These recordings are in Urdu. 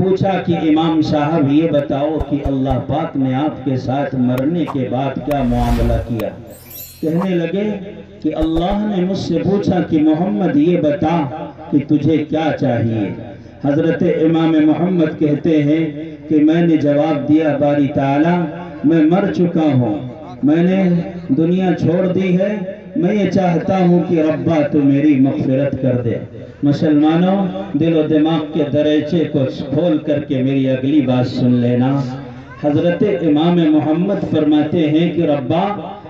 پوچھا کہ امام صاحب یہ بتاؤ کہ اللہ پاک نے آپ کے ساتھ مرنے کے بعد کیا معاملہ کیا؟ کہنے لگے کہ اللہ نے مجھ سے پوچھا کہ محمد یہ بتا کہ تجھے کیا چاہیے۔ حضرت امام محمد کہتے ہیں کہ میں نے جواب دیا باری تعالیٰ میں مر چکا ہوں، میں نے دنیا چھوڑ دی ہے، میں یہ چاہتا ہوں کہ ربا تو میری مغفرت کر دے۔ مسلمانوں دل و دماغ کے دریچے کو کھول کر کے میری اگلی بات سن لینا۔ حضرت امام محمد فرماتے ہیں کہ ربا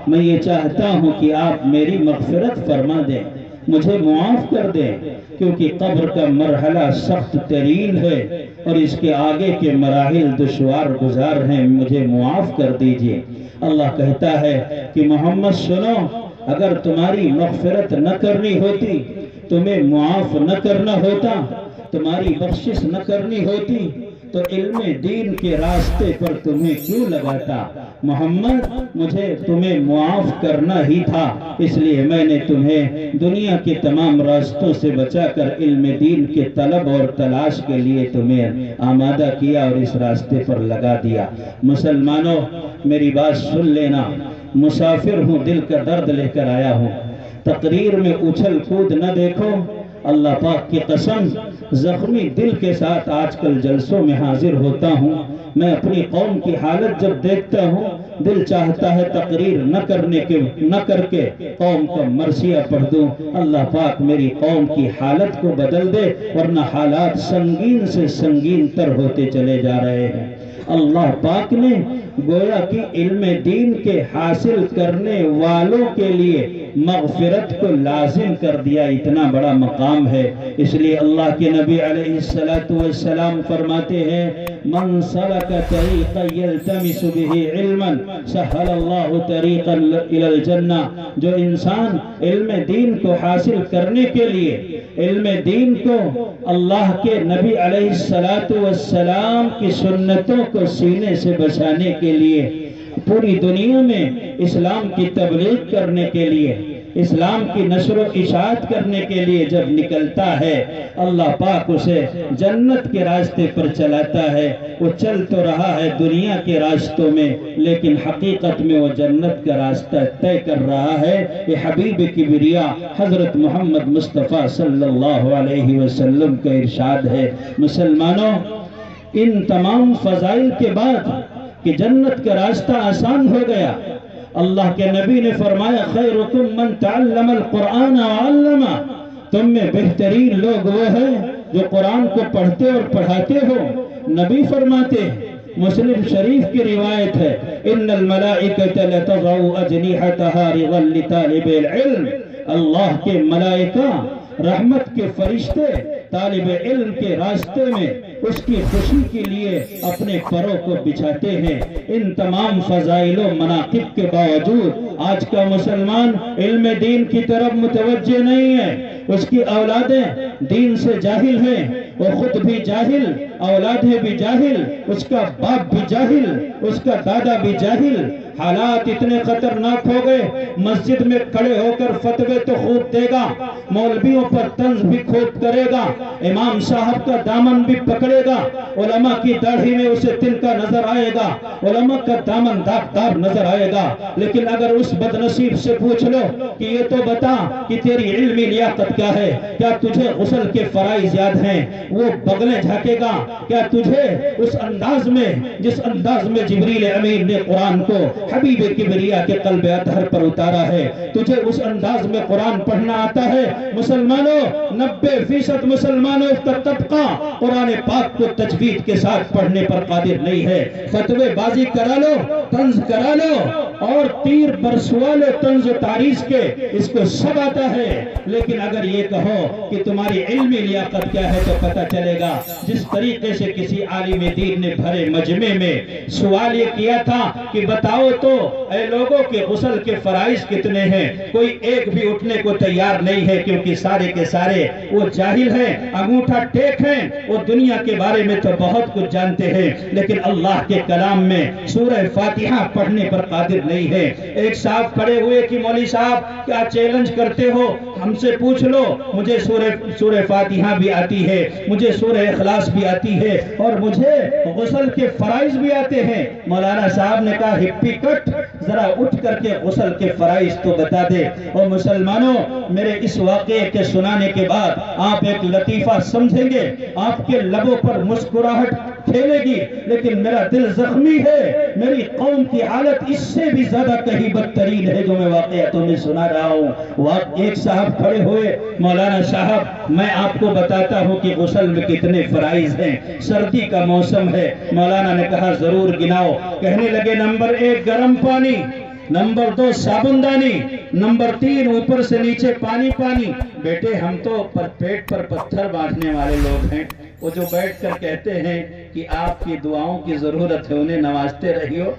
میں یہ چاہتا ہوں کہ آپ میری مغفرت فرما دیں، مجھے معاف کر دیں، کیونکہ قبر کا مرحلہ سخت ترین ہے اور اس کے آگے کے مراحل دشوار گزار ہیں، مجھے معاف کر دیجئے۔ اللہ کہتا ہے کہ محمد سنو، اگر تمہاری مغفرت نہ کرنی ہوتی، تمہیں معاف نہ کرنا ہوتا، تمہاری بخشش نہ کرنی ہوتی تو علم دین کے راستے پر تمہیں کیوں لگاتا؟ محمد مجھے تمہیں معاف کرنا ہی تھا، اس لیے میں نے تمہیں دنیا کے تمام راستوں سے بچا کر علم دین کے طلب اور تلاش کے لیے تمہیں آمادہ کیا اور اس راستے پر لگا دیا۔ مسلمانوں میری بات سن لینا، مسافر ہوں، دل کا درد لے کر آیا ہوں، تقریر میں اچھل کود نہ دیکھو، اللہ پاک کی قسم زخمی دل کے ساتھ آج کل جلسوں میں حاضر ہوتا ہوں۔ میں اپنی قوم کی حالت جب دیکھتا ہوں دل چاہتا ہے تقریر نہ کر کے قوم کا مرثیہ پڑھ دوں۔ اللہ پاک میری قوم کی حالت کو بدل دے، ورنہ حالات سنگین سے سنگین تر ہوتے چلے جا رہے ہیں۔ اللہ پاک نے گویا کہ علم دین کے حاصل کرنے والوں کے لیے مغفرت کو لازم کر دیا، اتنا بڑا مقام ہے۔ اس لیے اللہ کے نبی علیہ السلام فرماتے ہیں من سلک طریقا یلتمس بہ علما سہل اللہ طریقا الی الجنہ، جو انسان علم دین کو حاصل کرنے کے لیے، علم دین کو اللہ کے نبی علیہ السلام کی سنتوں کو سینے سے بچانے کے لیے، پوری دنیا میں اسلام کی تبلیغ کرنے کے لیے، اسلام کی نشر و اشاعت کرنے کے لیے جب نکلتا ہے، اللہ پاک اسے جنت کے راستے پر چلاتا ہے۔ وہ چل تو رہا ہے دنیا کے راستوں میں، لیکن حقیقت میں وہ جنت کا راستہ طے کر رہا ہے۔ یہ حبیب کبریا حضرت محمد مصطفیٰ صلی اللہ علیہ وسلم کا ارشاد ہے۔ مسلمانوں ان تمام فضائل کے بعد کہ جنت کا راستہ آسان ہو گیا، اللہ کے نبی نے فرمایا خیرکم من تعلم القرآن وعلمہ، تم میں بہترین لوگ وہ ہیں جو قرآن کو پڑھتے اور پڑھاتے ہو۔ نبی فرماتے ہیں، مسلم شریف کی روایت ہے ان الملائکۃ لتضع اجنحتها رضا لطالب العلم، اللہ کے ملائکہ رحمت کے فرشتے طالب علم کے راستے میں اس کی خوشی کے لیے اپنے پروں کو بچھاتے ہیں۔ ان تمام فضائل و مناقب کے باوجود آج کا مسلمان علم دین کی طرف متوجہ نہیں ہے، اس کی اولادیں دین سے جاہل ہیں، وہ خود بھی جاہل، اولادیں بھی جاہل، اس کا باپ بھی جاہل، اس کا دادا بھی جاہل۔ حالات اتنے خطرناک ہو گئے، مسجد میں کھڑے ہو کر فتوے تو خوب دے گا، مولویوں پر طنز بھی خوب کرے گا، امام صاحب کا دامن بھی پکڑے گا، علماء کی داڑھی میں اسے تلکا نظر آئے گا، علماء کا دامن داغدار نظر آئے گا۔ لیکن اگر اس بدنصیب سے پوچھ لو کہ یہ تو بتا کہ تیری علمی لیاقت کیا ہے، کیا تجھے غسل کے فرائض یاد ہیں، وہ بغلیں جھانکے گا۔ کیا تجھے اس انداز میں جس انداز میں جبریل امین نے قرآن کو حبیب کبریا کے قلب اطہر پر اتارا ہے، تجھے اس انداز میں قرآن پڑھنا آتا ہے؟ مسلمانوں 90% مسلمانوں کا طبقہ قرآن پاک کو تجوید کے ساتھ پڑھنے پر قادر نہیں ہے۔ فتوے بازی کرا لو، طنز کرا لو اور تیر برسوا لو طنز و تعریض کے، اس کو سب آتا ہے، لیکن اگر یہ کہو کہ تمہاری علمی لیاقت کیا ہے تو پتہ چلے گا۔ جس طریقے سے کسی عالم دین نے بھرے مجمع میں سوال یہ کیا تھا کہ بتاؤ تو اے لوگوں کے غسل کے فرائض کتنے ہیں، کوئی ایک بھی اٹھنے کو تیار نہیں ہے، کیونکہ سارے کے سارے وہ جاہل ہیں، انگوٹھا ٹیک ہیں، وہ دنیا کے بارے میں تو بہت کچھ جانتے ہیں لیکن اللہ کے کلام میں سورہ فاتحہ پڑھنے پر قادر نہیں ہے۔ ایک صاحب کھڑے ہوئے کہ مولوی صاحب کیا چیلنج کرتے ہو، ہم سے پوچھ لو، مجھے سورہ فاتحہ بھی آتی ہے، مجھے سورہ اخلاص بھی آتی ہے، اور مجھے غسل کے فرائض بھی آتے ہیں۔ مولانا صاحب نے کہا ہپی کٹ، ذرا اٹھ کر کے غسل کے فرائض تو بتا دے۔ اور مسلمانوں، میرے اس واقعے کے سنانے کے بعد آپ ایک لطیفہ سمجھیں گے، آپ کے لبوں پر مسکراہٹ کھیلے گی، لیکن میرا دل زخمی ہے۔ میری قوم کی حالت اس سے بھی زیادہ کہیں بدترین ہے جو میں واقعہ تمہیں سنا رہا ہوں۔ ایک صاحب کھڑے ہوئے، مولانا صاحب میں آپ کو بتاتا ہوں کہ غسل میں کتنے فرائض ہیں، سردی کا موسم ہے۔ مولانا نے کہا ضرور گناؤ۔ کہنے لگے نمبر 1 گرم پانی، نمبر 2 صابن دانی، نمبر 3 اوپر سے نیچے پانی پانی۔ بیٹے ہم تو پیٹ پر پتھر بانٹنے والے لوگ ہیں، وہ جو بیٹھ کر کہتے ہیں کہ آپ کی دعاؤں کی ضرورت ہے، انہیں نوازتے رہیو،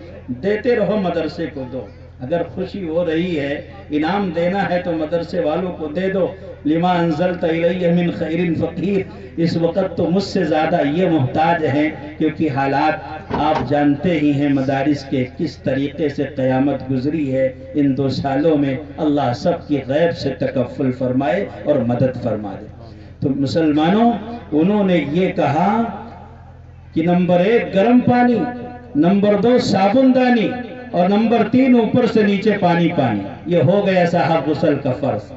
دیتے رہو، مدرسے کو دو۔ اگر خوشی ہو رہی ہے، انعام دینا ہے تو مدرسے والوں کو دے دو۔ لما انزلت الیہ من خیر فقیر، اس وقت تو مجھ سے زیادہ یہ محتاج ہیں، کیونکہ حالات آپ جانتے ہی ہیں مدارس کے کس طریقے سے قیامت گزری ہے۔ ان 2 سالوں میں اللہ سب کی غیب سے تکفل فرمائے اور مدد فرما دے۔ تو مسلمانوں، انہوں نے یہ کہا کہ نمبر 1 گرم پانی، نمبر 2 صابن دانی، اور نمبر 3 اوپر سے نیچے پانی پانی۔ یہ ہو گیا صاحب غسل کا فرض۔